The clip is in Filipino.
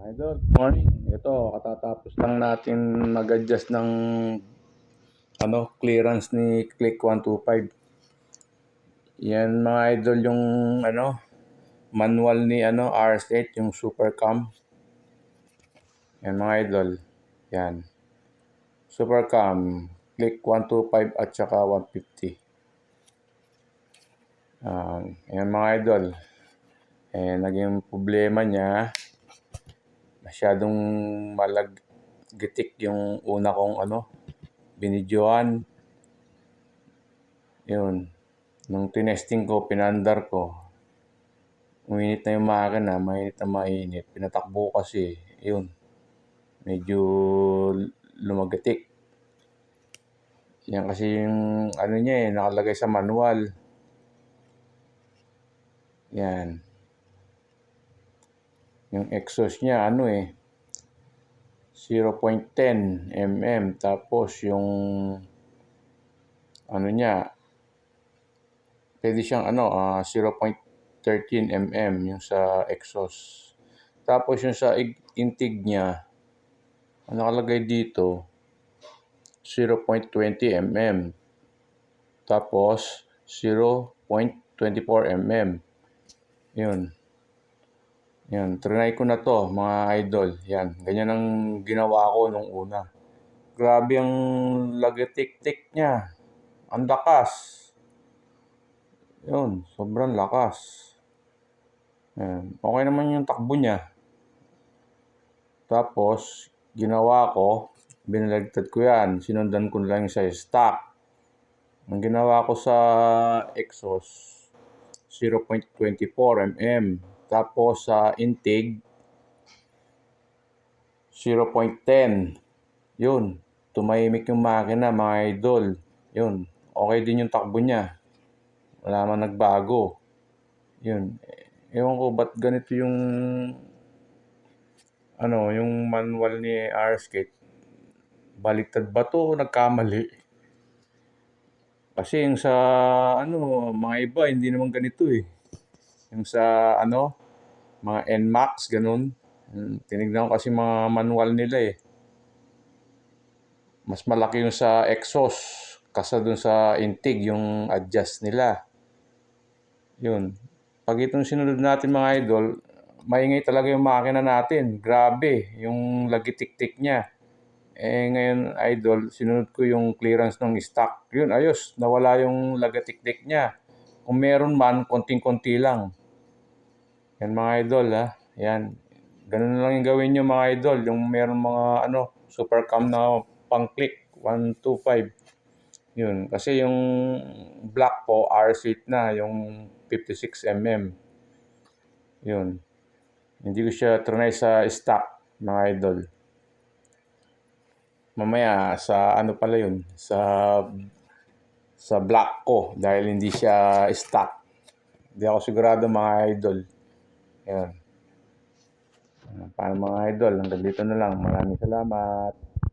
Idol, morning. Ito, katatapos lang natin mag-adjust ng clearance ni Click 125. Yan mga idol yung manual ni RS8, yung Supercam. Yan mga idol. Yan. Supercam, Click 125 at saka 150. Yan mga idol. Naging problema niya, masyadong malaggitik yung una kong binidyoan. Yun. Nung tinesting ko, pinandar ko, uminit na yung makina, mainit na mainit. Pinatakbo ko kasi, yun, medyo lumagatik. Yan kasi yung niya nakalagay sa manual. Yan. Yung exhaust niya, 0.10 mm. Tapos yung niya, pwede siyang 0.13 mm yung sa exhaust. Tapos yung sa intake niya, nakalagay dito 0.20 mm. Tapos 0.24 mm. Yun. Yan, trinay ko na to mga idol. Yan, ganyan ang ginawa ko nung una. Grabe ang lagatik-tik niya. Ang lakas. Yun, sobrang lakas. Yan. Okay naman yung takbo niya. Tapos, ginawa ko, binalagtad ko yan. Sinundan ko lang sa stock. Ang ginawa ko sa exhaust, 0.24 mm. Tapos sa intake, 0.10. Yun, tumahimik yung makina mga idol. Yun, okay din yung takbo niya. Wala man nagbago. Yun. Ewan ko ba't ganito yung yung manual ni RS8. Baliktad ba to o nagkamali? Kasi yung sa mga iba hindi naman ganito eh. Yung sa mga NMAX ganun. Tinignan ko kasi mga manual nila eh. Mas malaki yung sa exhaust kasa dun sa intake yung adjust nila. Yun. Pag itong sinunod natin mga idol, maingay talaga yung makina natin. Grabe, yung lagitik-tik niya. Ngayon idol, sinunod ko yung clearance ng stock. Yun, ayos. Nawala yung lagatik-tik niya. Kung meron man, konting-konti lang. Yan mga idol ha. Yan. Ganun lang yung gawin nyo mga idol. Yung meron mga Supercam na pang-click 125. Yun. Kasi yung black po, R-seat na. Yung 56 mm. Yun. Hindi ko siya trinay sa stock mga idol. Mamaya sa pala yun, sa black ko dahil hindi siya stock. Hindi ako sigurado mga idol. Yan. Paano mga idol, hanggang dito na lang. Maraming salamat.